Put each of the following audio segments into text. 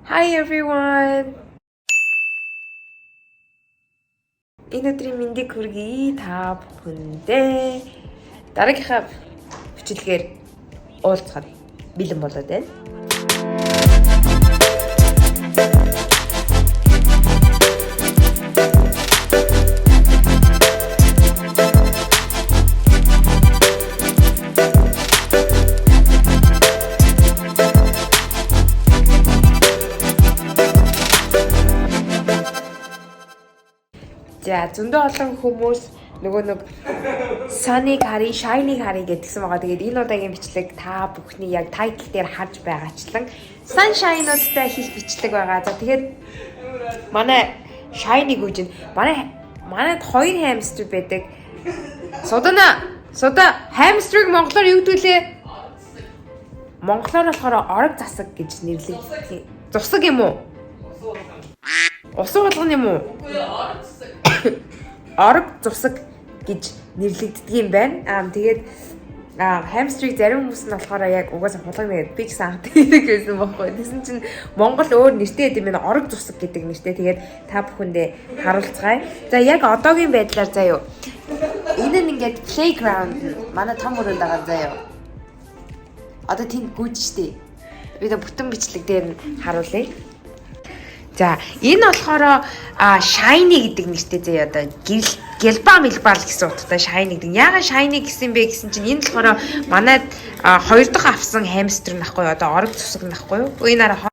Hi everyone. Энэ өдрийн мэндийг хүргэе та бүхэндээ. Дараагийнхаа бичлэгээр уулзахад бэлэн болоод байна. За зөндөө олон хүмүүс нөгөө нэг Sunny Curry, Shiny Curry гэдгсэн байгаа. Тэгээд энэ удаагийн бичлэг та бүхний яг тайтл дээр харж байгаачлан Sunshine-уудтай хийх бичлэг байгаа. За тэгээд манай Shiny гүйж манайд хоёр hamster байдаг. Суда hamster-ыг монголоор юу гэдүүлээ? Монголоор болохоор орог засаг гэж нэрлэдэг. Зусаг юм уу? Усуу болгоно юм уу? Орог зусаг гэж нэрлэгддэг юм байна. Тэгээд hamster-ыг зарим хүмүүс нь болохоор яг угаасаа хулгана гэдэг би ч сайн хэлдэг байсан байхгүй. Тэсэн чинь Монгол өөр нэртэй гэдэг нь орог зусаг гэдэг нэртэй. Тэгээд та бүхэндээ харуулцгаая. За яг одоогийн байдлаар заяа. Энэ нь ингээд playground манай том өрөөнд байгаа заяа. Одоо тэнд гүйж штэ. Би одоо бүтэн бичлэг дээр нь харуулъя. За энэ болохоор Shiny гэдэг нэртэй заяа одоо гэлбаа мэлбаа л гэсэн утгатай Shiny гэдэг. Яагаад Shiny гэсэн бэ гэсэн чинь энэ болохоор манайд хоёр дахь авсан hamster нахгүй одоо орог цусаг нахгүй юу? Энэ араа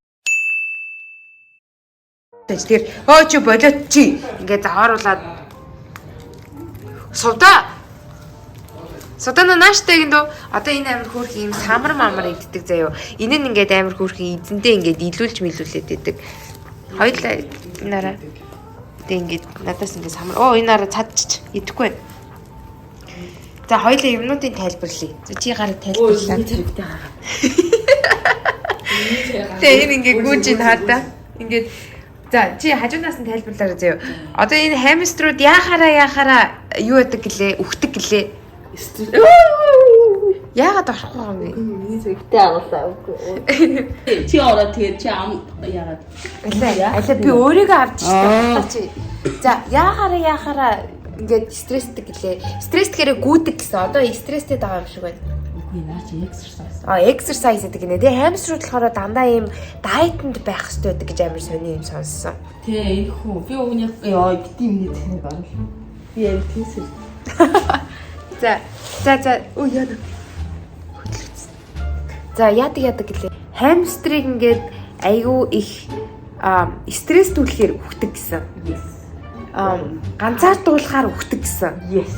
тэр чи болоод чи ингээд хааруулаад Суда нааштай гиндөө одоо энэ амир хөөрх юм самар мамар иддэг заяа. Энэ нь ингээд амир хөөрх эзэндээ ингээд илүүлж мэлүүлээд иддэг. Хоёулаа энараа тэг ингээд надаас ингээд самар. Энэ араа цадчих идэхгүй байна. За хоёулаа юмнуудын тайлбарлая. Чи гараа тайлбарлаа. Хэрэгтэй байгаа. Тэг энэ ингээд гүйж ин хаадаа. Ингээд за чи хажуунаас нь тайлбарлаарай заяа. Одоо энэ хамструуд яхаараа юу яадаг гэлээ? Үхдэг гэлээ. Яагаад орохгүй юм бэ? Миний зэгтэй агалаа үгүй. Чи ороо тэгээд чи яагаад? Алаа би өөрийгөө авч ирсэн чи. За яахаараа ингээд стресстэй гэлээ. Стресстэйгээр гүйдэг гэсэн. Одоо стресстэй байгаа юм шиг байна. Үгүй наа чи exercise. Exercise гэдэг нэ. Тэгээ hamster болохоор дандаа ийм дайетанд байх хэрэгтэй байдаг гэж амар сони юм сонссон. Тэ их хүү. Би өгнө яа битим нэг тань гарал. Би яг тийсэл. За оо яа. За яадаг гэлээ. Hamster-ыг ингээд айгүй их стресстүүлэхээр үхдэг гэсэн. Yes. Ганцаардуулахаар үхдэг гэсэн. Yes.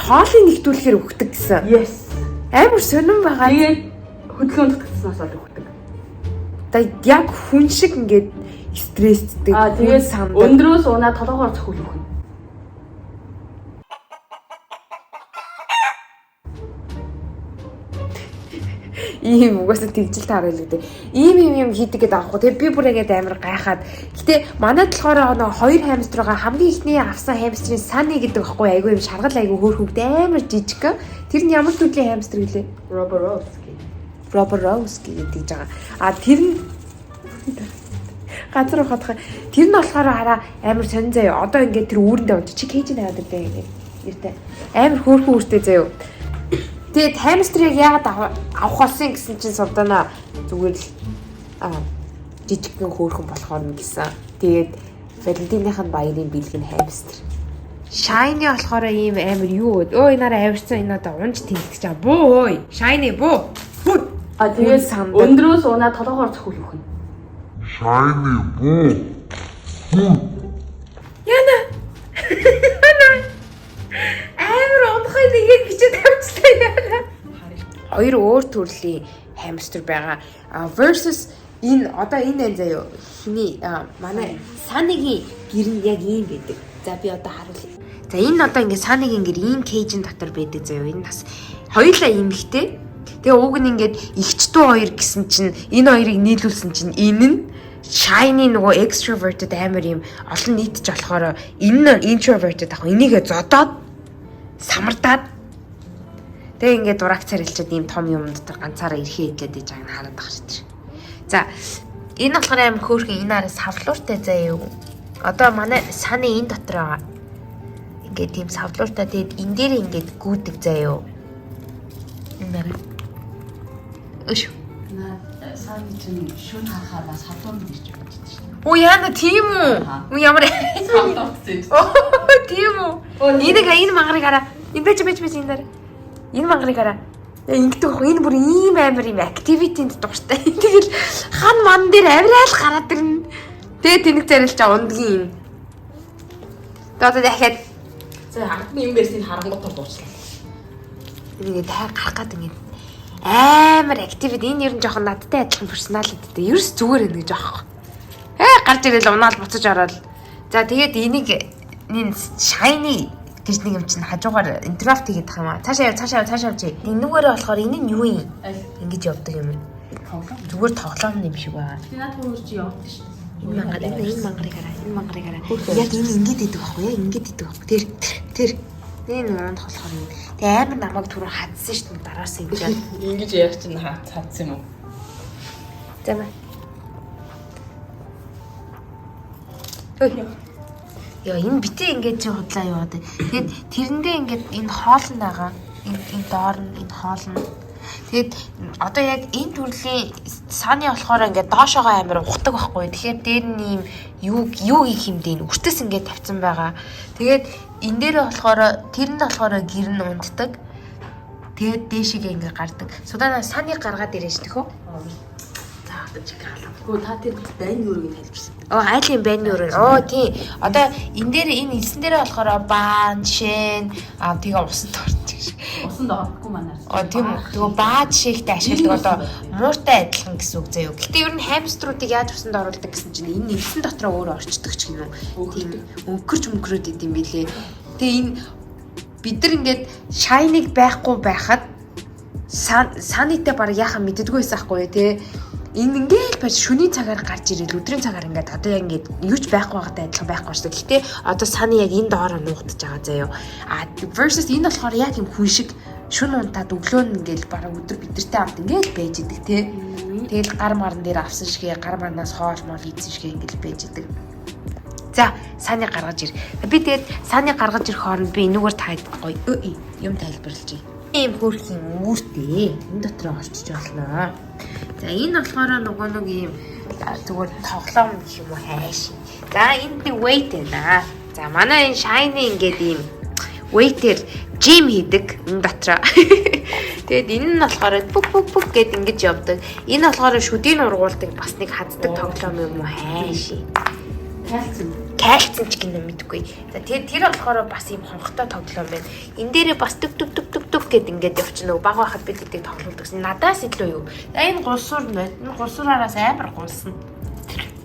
Тоолыг нэгтүүлэхээр үхдэг гэсэн. Yes. Амар сонирн байгаа. Тэгээд хөдөлгөөнд татсанаас бол үхдэг. Яг хүн шиг ингээд стресстэй. Тэгээд өндрөөс унаа толгоор цохол үхнэ. Ийм угаасаа тэгжил таарал гэдэг. Ийм хийдэг гэдэг аахгүй. Тэгээ би бүр ингээд амар гайхаад. Гэтэ манайд болохоор нэг хоёр hamster байгаа. Хамгийн ихний авсан hamster-ийн Sunny гэдэг байхгүй айгүй юм шаргал айгүй хөөрхөг амар жижиг. Тэр нь ямар төрлийн hamster гэлээ? Roborowski гэдэг жагаа. Тэр нь газар ухаадах. Тэр нь болохоор хараа амар сонин заяа. Одоо ингээд тэр үүрэндээ унж чи кейжин аваад ирдэ ингээд. Иртэ. Амар хөөрхөн үүртэй заяа. Тэгээд hamster-ыг яагаад авах болсон гэсэн чинь сувданаа зүгээр л жижигхэн хөөрхөн болохоор нь гэсэн. Тэгээд Валентиныхын баярын бэлэг нь hamster. Shiny болохоор ийм амар юу вэ? Энэ араа авирсан энэ одоо унж тэнцэж байгаа. Буу ой. Shiny буу. Тэгээд өндрөөс унаа толгоор цохол үхнэ. Shiny буу. Яна. Амар онхой нэгийг бичээд тавьчихлаа яана. Хоёр өөр төрлийн hamster байгаа. Versus энэ одоо энэ заяа хиний манай Sunny-гийн гэр нь яг ийм байдаг. За би одоо харуулъя. За энэ одоо ингээд Sunny-гийн гэр ийм кейжин дотор байдаг заяа. Энэ бас хоёулаа эмэгтэй. Тэгээ уг нь ингээд ихчдүү хоёр гэсэн чинь энэ хоёрыг нийлүүлсэн чинь энэ нь Shiny нөгөө extroverted амар юм олон нийтж болохоор энэ нь introverted ах. Энийгээ зодоод самардаад тэгээ ингээд дураг царилчаад ийм том юм дотор ганцаараа ирэхээ идээд иж байгааг хараад байгаа шүү дээ. За энэ болохоор аим хөөрхөн энэ араас савлууртай заяа юу. Одоо манай саны энэ дотор байгаа. Ингээд тийм савлууртай тэгээд энэ дээр ингээд гүйдэг заяа юу. Энэ өш. Саны чинь шүн хахаар бас хавлуун гэж боддог шүү дээ. Оо яна тийм үү? Уу ямар Хавлуун. тийм үү? Энэ мангарыг хараа. Энэ байж энэ дээр. Энэ мангарыг хараа. Ингэдэг байхгүй энэ бүр ийм амар юм activity-нд дуртай. Тэгэл хан ман дээр авираал гараад ирнэ. Тэгээ тэнэг зарилж байгаа ундгийн юм. Тэгээд дахиад За хатны юм байсан харангуутаар дуучлаа. ингэ тай гарах гэдэг ингэ амар activity энэ ер нь жоохон надтай адилхан personality-тэй. Ерөөс зүгээр энэ гэж аахгүй. Гарч ирэл унаал буцаж ороод. За тэгээд энийг shiny гэж нэг юм чинь хажуугаар интеракт хийгээд тах юм аа. Цаашаа явж. Энүүгээрээ болохоор энэ нь юу юм? Ингэж явдаг юм. Зүгээр тоглоом юм шиг байна. Би над хөрөж явдаг шүү дээ. Энэ мангарыг хараа. Яг энэ ингэж идэг байхгүй яа? Ингэж идэг байхгүй. Тэр энэ нуунд болохоор юм. Тэгээ амар намайг түрүү хадсан шүү дээ дараас ингэж. Ингэж яг чинь хатсан юм уу? За маа. Яа энэ битээ ингэж чи худлаа яваад. Тэгээд тэрэндээ ингэж энэ хоол нь байгаа. Энэ доор нь энэ хоол нь. Тэгээд одоо яг энэ төрлийн саны болохоор ингээд доошоогоо амар ухдаг байхгүй. Тэгэхээр дээр нь ийм юу хийх юм дээ. Үртэс ингээд тавьсан байгаа. Тэгээд энэ дээр болохоор тэр нь болохоор гэр нь унддаг. Тэгээд дээшигээ ингээд гардаг. Судаа саны гаргаад ирэж төхөө. За одоо чиг хаалаа. Гүү та тэр дайны өрөөг тайлбарсан. Айлын байна юу? Тийм. Одоо энэ дээр энэ элсэн дээр болохоор баан, шин, тэгээ усанд орчих шиг. Усанд орохгүй манаар. Тийм үү. Тэгээ баа жишээхтэй ашигладаг одоо мууртай адилхан гэсэн үг заяа. Гэтэ ер нь хамструудыг яаж усанд оруулдаг гэсэн чинь энэ элсэн дотроо өөр орчдөг ч юм уу. Тийм өнгөрөөд идэм билээ. Тэгээ энэ бид нар ингээд shiny-г байхгүй байхад санитай баг яхаа мэддэггүй байсаахгүй тий. Энэ ингээл байж шөнийн цагаар гарч ирэл өдрийн цагаар ингээд одоо яг ингээд юу ч байхгүй байгатай адилхан байхгүй шүү дээ. Гэтэ одоо саны яг энэ доороо нуугдаж байгаа заяо. Versus энэ болохоор яг юм хүн шиг шүн унтаад өглөө нь ингээл бараг өдөр бидэртэй хамт ингээл байж идэг тий. Тэгэл гар марн дээр авсан шигээ гар марнаас хоол мол ийдсэн шигээ ингээл байж идэг. За саны гаргаж ир. Би тэгээд саны гаргаж ирэх хооронд би энүүгээр тайлбарлахгүй юм тайлбарлаж байна. Ийм хөрхийн үүртэй энэ дотроо орчиж болно. За энэ болохоор нөгөө нэг ийм зүгээр тоглоом гэх юм уу хайш. За энд нэг weight байна. За манай энэ shiny ингээд ийм weight-ээр gym хийдэг энэ дотроо. Тэгэд энэ нь болохоор бүк гэд ингэж явдаг. Энэ болохоор шүдийн ургуулдаг бас нэг хаддаг тоглоом юм уу хайш. Кальцин ч гинэ мэдгүй. За тэр болохоор бас юм хонхтой тоглоом байна. Энэ дээрээ бас дүг гэд ингээд явчихна. Баг байхад бид эдийг тоглоулдаг. Надаас илүү юу. За энэ гулсуур байна. Энэ гулсуураас амар гулсна.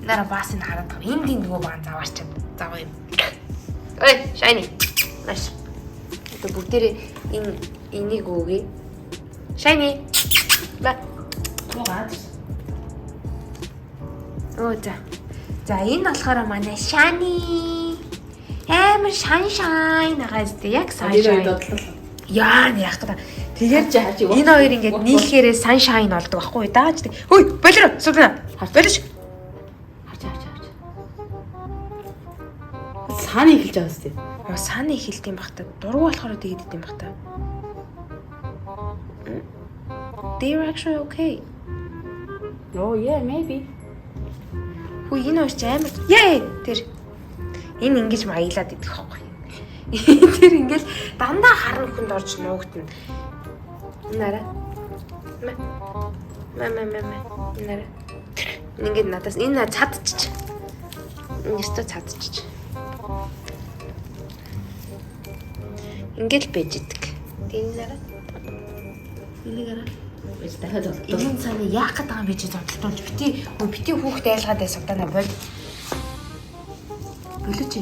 Нара бас энэ хараад байгаа. Энд нөгөө баан заваарчаад. Заваа юм. Ой, shiny. Маш. Одоо бүгдээрээ энийг өгье. Shiny. Ба. Оо за. За энэ болохоор манай shiny. Амар shine байгаа зү яг sunshine. Яа яах гэдэг. Тэгэхээр энэ хоёр ингээд нийлэхээрээ sunshine болдог байхгүй дааж тэг. Хөөе, болиро. Суулна. Болиш. Харж. Саны эхэлж байгаа зү. Саны эхэлт юм бах та. Дургу болохоор тэгээд идэм бах та. They're actually okay. Oh yeah, maybe. Хөө энэ хоёр ч амар. Яа тэр. Энэ ингэж маялаад идэх байхгүй. Тэр ингээл дандаа харна хүнд орж нуугдана. Нара. Нара. Ингээд надаас энэ цадчих. Нэстэ цадчих. Ингээл байж идэг. Тэгээ нара. Энийг араа. Бид дахиад болтоо. Энэ цааны яах гээд байгаа юм бэ чи зодтолж бити хүүхдээ айлгаад байсан удаа бол. Болооч.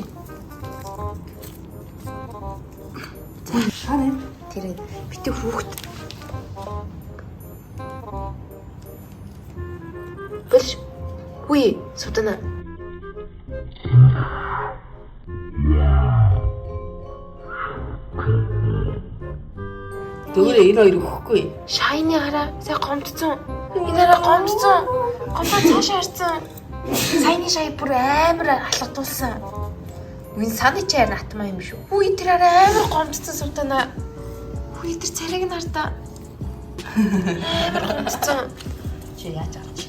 Шарэ. Тэр бити хүүхд. Болш. Үе, судана. Дөрөө энэ хоёр өгөхгүй. Shiny хараа. Сайн гомдсон. Энэ хараа гомдсон. Улаа цаашаа харсан. Саяны шай бүр амар алгадуулсан. Үн саны чай натмаа юм шүү. Үе тэр амар гомдсон сувтана. Үе тэр царайг нь хардаа. Амар гомдсон. Чи яаж авч?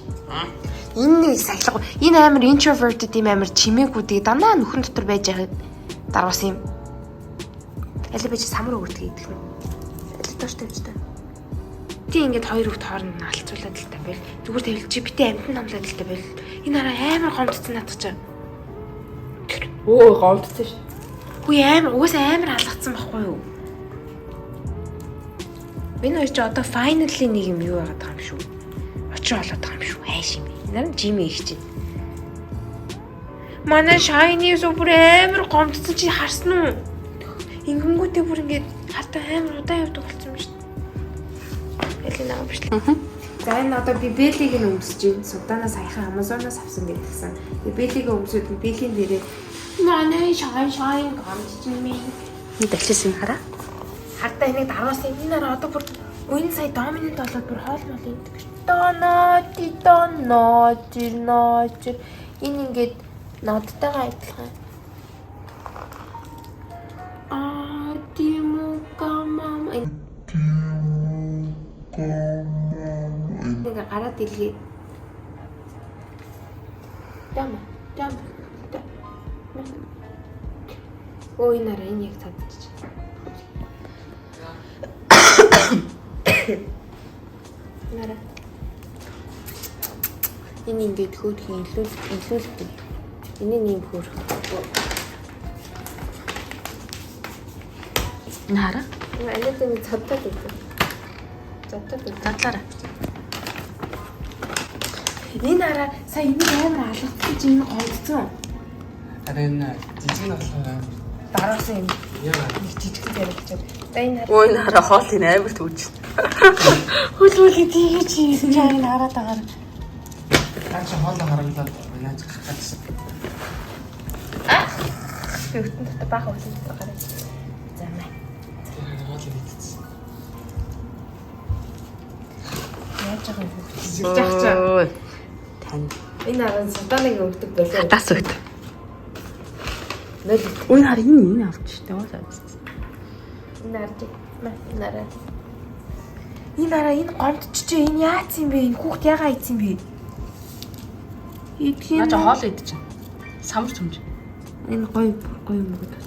Энэ нэг сахилга. Энэ амар introverted юм амар чимээгүүдийг дандаа нөхөн дотор байж байгаад дарвасан юм. Аль бич самар өгдөг гэдэг нь. Аль тоош тавьжтай. Тий ингээд хоёр хүүхд хооронд нь алцуулаад л та байл. Зүгээр тавил чи битээ амтан намлаад л та байл. Энэ араа амар гомдсон надад чаа. Өө гомдсон ш. Хүй амар угаасаа амар алгацсан байхгүй юу? Энэ хоёр ч одоо finally нэг юм юу яагаад байгаа юм шүү. Очроо болоод байгаа юм шүү. Хайш юм. Нарийн Жими их чинь. Манай Shiny супер амар гомдсон чи харсан уу? Ингэнгүүтээ бүр ингээд хартаа амар удаан явдаг болсон юм шүү. Элина авчихлаа. За энэ одоо би Беллиг нь өмсөж байна. Суданаас саяхан Amazon-оос авсан гэдгсэн. Би Беллиг өмсөд Беллийн дээрээ манай Shiny гомдож юм. Нэг дэлчсэн юм хараа. Хартаа энийг даруусан энэ нэр одоо бүр үн сая доминант болоод бүр хоол мол ингэдэг. Доноо. Энэ ингээд нодтойгоо адилхан. Тимукамам. Нэг гараад илгээ. Дам. Ой нараа энэ яг цадчих. Нараа. Энэ ингээд хөөдхий илүүлдэг. Энэ нэм хөөх. Нара. Алид энэ цаддаг гэдэг. Задлаараа. Энэ араа сая энэ амар алгадсан чи энэ гомдсон. Араа энэ жижиг болохоор Дараасан юм. яа. Нэг жижиг зэрэгчээ. За энэ араа. Ой нара хоолын амар түүж. Хөлөөлөд тийгэж хийсэн чи энэ хараад байгаа. Аач хоолоо харамлаад яаж гахчихсан. Би өтөн дотор баахан болсон гараад. За маа. Хоолоо идчихсэн. Яаж байгаа юм бэ? Ой. Тань. Энэ араа сутаныг өгдөг байлаа. Хатаас өгд. Нөл. Ой нара энэ авч штэ. Энэ араа. Энэ араа энэ гомдчих чи энэ яац юм бэ? Энэ хүүхд ягаа ийцэн бэ? Идэх Наа хоол идэж байна. Самар цөмж. Энэ гоё юм гэдэг.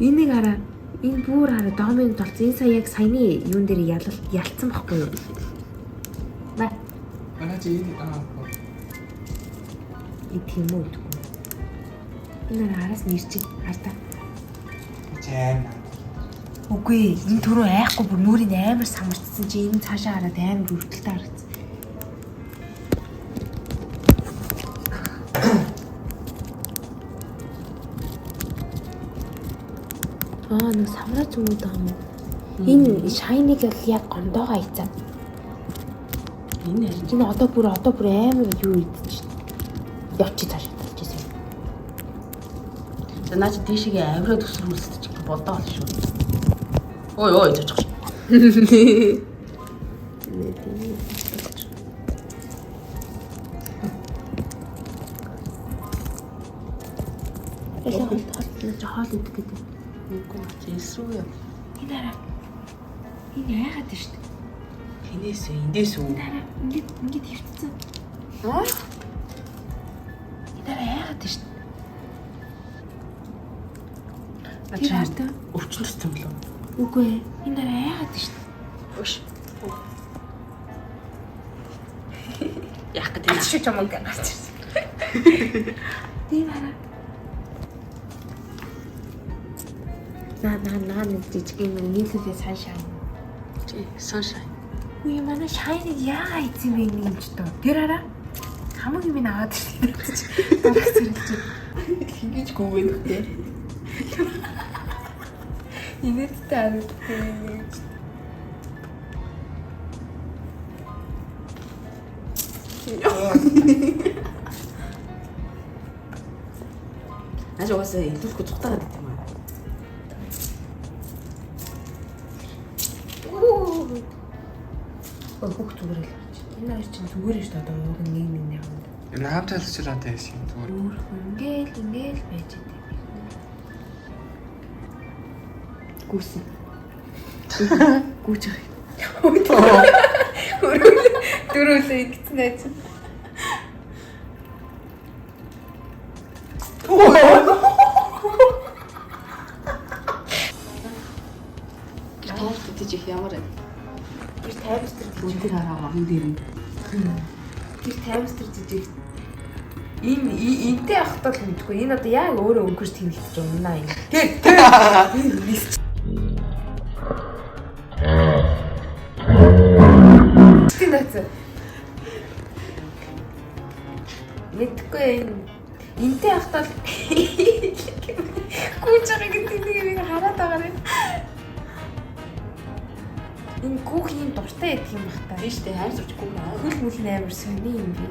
Энийг хараа. Энэ бүр хараа доминант болсон. Энэ сая яг саяны юун дээр ялцсан байхгүй юу? Ба. Араа чи энэ Идэх юм уу? Энэ араас нэрчиг хартаа. чам. Үгүй энэ түрүү айхгүй бүр нүрийн амар самарчсан чи энэ цаашаа хараад амар өртөлтэй харагдсан. Нэг самраа зүмүүд байгаа юм. Энэ Shiny-г бол яг гомдоогоо ийцэн. Энэ одоо бүр амар юу идэж байна. Явчих цаашаа талчихсан. За наа чи дээшээ авираа төсрүүлсэж чи бодоо бол шүү. Ой зочих. Хоол идэх гэдэг. Үгүй зэсрүү яа. Энэ араа. Энэ яагаад вэ шүү дээ? Хинээс эндээс үү? Ингээд хөвтсөн. Аа? Энэ араа яагаад вэ шүү дээ? Ачаа өвчин туссан болов. Үгүй энэ араа яагаад вэ шүү дээ? Өш. Яах гэдэг нь Шиж юм гарч ирсэн. Тийм араа. Наа нэг жижиг юм нийлүүлээ цаашаа. чи sunshine. Үгүй манай Shiny яагаа ийцэн бэ энэ юм ч тоо. Тэр араа хамаг юм аваад ирсэн. Дарах зэрэг чи. Хингэж гүгээд өгдөө. Инээдтэй харагддаг. Наач угаасаа илүүлэхгүй цухтагаад байт юм аа. Хүүхд зүгээр л гарч. Энэ хоёр чинь зүгээр шүү дээ. Одоо ууг нэг юм. Энэ хавт талчраад байсан юм зүгээр. Ингээл байж байгаа. Гүсэн. Гүүж байгаа. Дөрөвлөө игцэн найз. Таарт тийж ямар вэ? Тэр таймстер Өндөр хараа энэ дээр нь. тэр таймстер жижиг. Энтэй ахтал мэдгүй. Энэ одоо яг өөрөө өнгөрч тэмэлтэж унаа юм. Тэг. Тэнац. Мэдгүй энэ энтэй ахтал гүйж байгаа гэдэг нэг хараад байгаа юм. Энэ гүүх юм дуртай ядг юм бах та. Тийш дээ хайр зурчгүй наа. Хөл мөл амар сони юм би.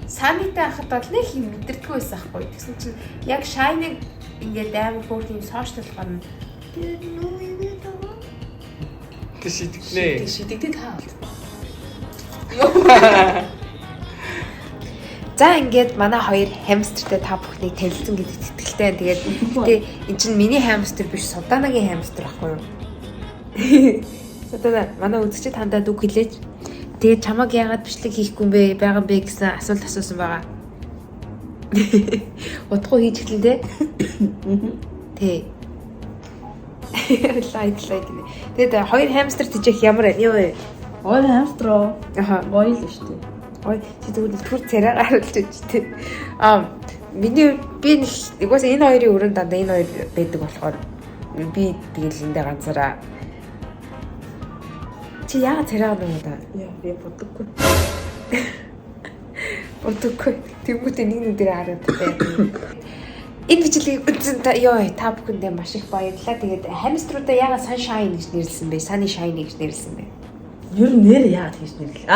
Санитай ахад бол нэг юм мэдэрдэггүй байсан хгүй. Тэгсэн чинь яг Shine-ыг ингээд амар хөөрх юм сошиаллахаар нь Тэг шидэгнэ. Шидэгдээ таа бол. за ингээд манай хоёр хамстертэй та бүхнийг танилцсан гэдэгт итгэлтэй байна. Тэгээд гэтээ эн чинь миний хамстер биш, Суданагийн хамстер ахгүй юу? Садана манай үзэгчид хандаад үг хэлээч. Тэгээд чамаг яагаад бичлэг хийхгүй юм бэ? Байгаа юм бэ гэсэн асуулт асуусан байгаа. Утгагүй хийж эхлэн тэ. Тэ. Лайк. Тэгээд хоёр хамстер тийжих ямар байна? Юу вэ? Ой хамстроо. Аха. Гоё л шүү дээ. Ой, чи тэгвэл түр царай гаргалж үжтэй. Миний би нэг угаасаа энэ хоёрын өрөөнд дандаа энэ хоёр байдаг болохоор би тэгэл эндээ ганцаараа чи яагаад царайгаа нөө та? Яа, би бодоггүй. Бодоггүй. Тэгмүүд нэг дээр хараад байна. Энэ бичлэгийг үзсэн та бүхэндээ маш их баярлалаа. Тэгээд хамструудаа яагаад Sunshine гэж нэрлсэн бэ? Sunny Shine гэж нэрлсэн бэ? Ер нь нэр яагаад хийж нэрлээ?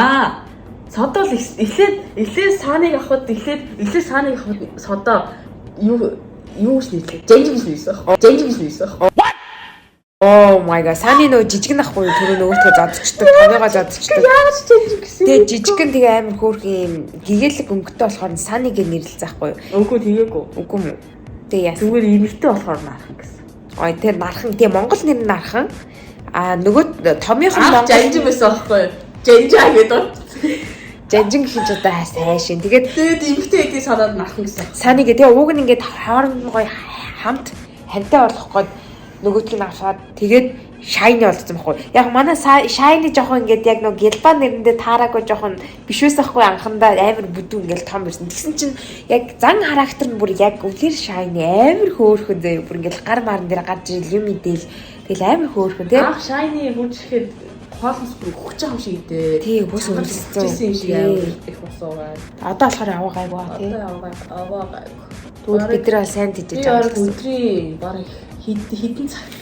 Содоо л эхлээд сааныг авахд эхлээд сааныг авахд содоо юу гэж нэрлээ? Жанжи гэж нэрлсэн. Oh my god. Sunny нөө жижиг нахгүй түрүү нөгөөтгөө задчихдаг, томьёогоо задчихдаг. Яаж жанжи гэсэн? Тэгээ жижигэн тэгээ амар хөөрх юм гэгээлэг өнгөтэй болохоор Sunny гэж нэрлэлцээ хгүй юу? Үгүй тэгээгүй. Үгүй юм. Тэгээ яасан. Зүгээр эмэгтэй болохоор нархан гэсэн. Ой тэр нархан тэгээ Монгол нэр нь нархан. Нөгөө томьёох нь Монгол жанжи байсан байхгүй юу? Жанжаа гэдэг. Жанжин гэж одоо хайшин. Тэгээд эмэгтэй гэдгийг санаад нархан гэсэн. Sunny гэ тэгээ ууг нь ингээд хооронд нь гоё хамт хантай болох гээд нөгөөтг нь аваад тэгээд Shine олдсон байхгүй. Яг манай Shine жоохон ингээд яг нөгөө Гелба нэрэндээ таараагүй жоохон биш байсан байхгүй анхандаа амар бүдүү ингээд том байсан. Тэгсэн чинь яг зан характер нь бүр яг өвлөр Shine амар хөөрхөн зөө бүр ингээд гар марн дээр гарч ирэл юм идэл тэгэл амар хөөрхөн тий. Ах Shine хурцхэд хоолнос бүр хөгч байгаа юм шиг дээ. Тий бус өмссөн юм шиг амар их босоо. Одоо болохоор аваагайгаа тий. Аваагаа. Тэгвэл бид нэр сайн тийж байгаа гэсэн. Өдрийн баг хідэн цагт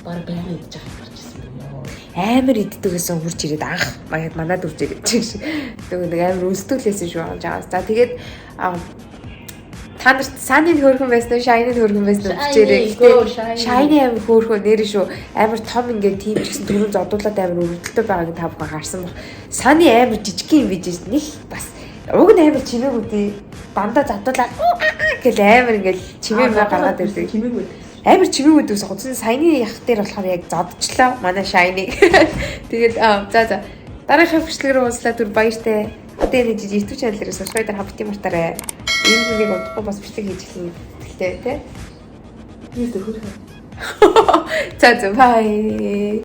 баг байнга идэж байгаа гарч ирсэн юм. Амар иддэг гэсэн хурж ирээд анх манад үрж ирээд чинь тэгээд нэг амар өлстүүлээсэн шүү гэж байгаа. За тэгээд та нарт Sunny хөөрхөн байсан уу, Shine хөөрхөн байсан уу гэжээрэй. Shine амар хөөрхөн нэр шүү. Амар том ингээд тийм ч гэсэн түрүүн зодуулаад амар өрөвдөлтөй байгааг та бүхэн харсан баг. Sunny амар жижиг юм бийж нэг бас уг нь амар чимээг үдээ дандаа задуулаад гэл амар ингээд чимээ гаргаад ирдэг. Чимээг үд. Амар чимээг үдээс гоцсон саяны ях дээр болохоор яг зодчлоо манай Shine. Тэгээд за дараагийн бичлэгээр уулзлаа түр баяртай. Одоо энэ YouTube channel-ээр subscribe хавтын мартаарай. Энэ бүнийг удахгүй бас бичлэг хийж эхэлнэ гэхдээ тий. Би тэр хөрхөө. За бай.